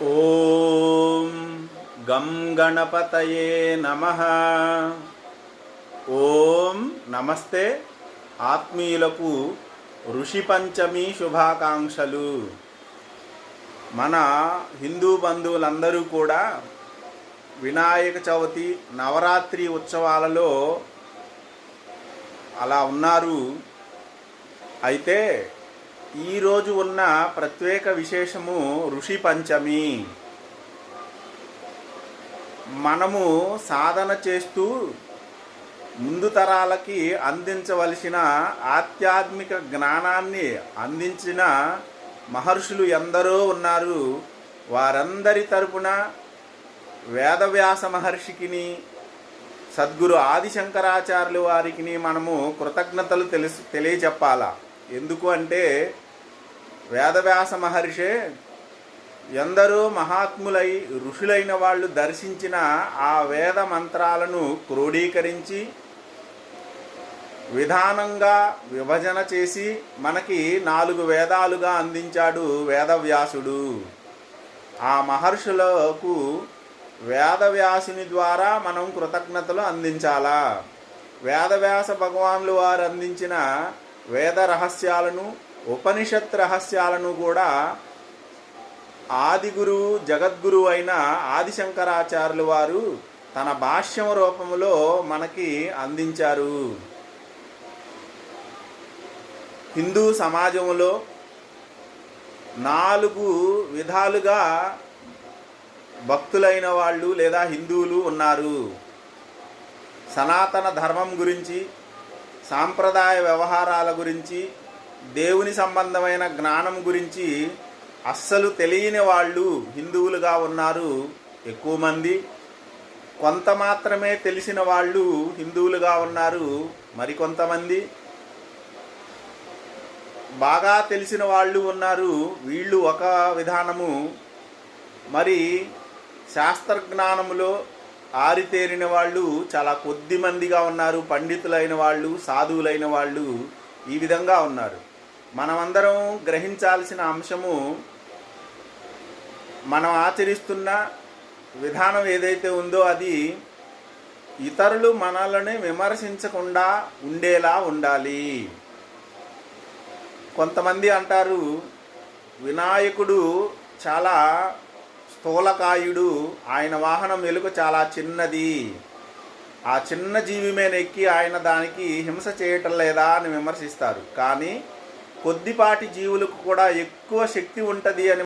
ఓం గం గణపతయే నమః. ఓం నమస్తే. ఆత్మీయులకు ఋషి పంచమి శుభాకాంక్షలు. మన హిందూ బంధువులందరూ కూడా వినాయక చవితి నవరాత్రి ఉత్సవాలలో అలా ఉన్నారు. అయితే ఈరోజు ఉన్న ప్రత్యేక విశేషము ఋషి పంచమి. మనము సాధన చేస్తూ ముందు తరాలకి అందించవలసిన ఆధ్యాత్మిక జ్ఞానాన్ని అందించిన మహర్షులు ఎందరో ఉన్నారు. వారందరి తరపున వేదవ్యాస మహర్షికిని, సద్గురు ఆదిశంకరాచార్యుల వారికి మనము కృతజ్ఞతలు తెలియచెప్పాలా. ఎందుకు అంటే వేదవ్యాస మహర్షే ఎందరో మహాత్ములై ఋషులైన వాళ్ళు దర్శించిన ఆ వేద మంత్రాలను క్రోడీకరించి విధానంగా విభజన చేసి మనకి 4 వేదాలుగా అందించాడు వేదవ్యాసుడు. ఆ మహర్షులకు వేదవ్యాసుని ద్వారా మనం కృతజ్ఞతలు అందించాలా. వేదవ్యాస భగవానులు వారు అందించిన వేద రహస్యాలను, ఉపనిషత్ రహస్యాలను కూడా ఆదిగురు జగద్గురు అయిన ఆదిశంకరాచార్యుల వారు తన భాష్యం రూపంలో మనకి అందించారు. హిందూ సమాజంలో 4 విధాలుగా భక్తులైన వాళ్ళు లేదా హిందువులు ఉన్నారు. సనాతన ధర్మం గురించి, సాంప్రదాయ వ్యవహారాల గురించి, దేవుని సంబంధమైన జ్ఞానం గురించి అస్సలు తెలియని వాళ్ళు హిందువులుగా ఉన్నారు ఎక్కువ మంది. కొంత మాత్రమే తెలిసిన వాళ్ళు హిందువులుగా ఉన్నారు మరికొంతమంది. బాగా తెలిసిన వాళ్ళు ఉన్నారు, వీళ్ళు ఒక విధానము. మరి శాస్త్రజ్ఞానములో ఆరితేరిన వాళ్ళు చాలా కొద్ది మందిగా ఉన్నారు. పండితులైన వాళ్ళు, సాధువులైన వాళ్ళు ఈ విధంగా ఉన్నారు. మనమందరం గ్రహించాల్సిన అంశము, మనం ఆచరిస్తున్న విధానం ఏదైతే ఉందో అది ఇతరులు మనల్ని విమర్శించకుండా ఉండేలా ఉండాలి. కొంతమంది అంటారు వినాయకుడు చాలా స్థూలకాయుడు, ఆయన వాహనం ఎలుక చాలా చిన్నది, ఆ చిన్న జీవి మీద ఎక్కి ఆయన దానికి హింస చేయటం లేదా అని విమర్శిస్తారు. కానీ కొద్దిపాటి జీవులకు కూడా ఎక్కువ శక్తి ఉంటుంది అని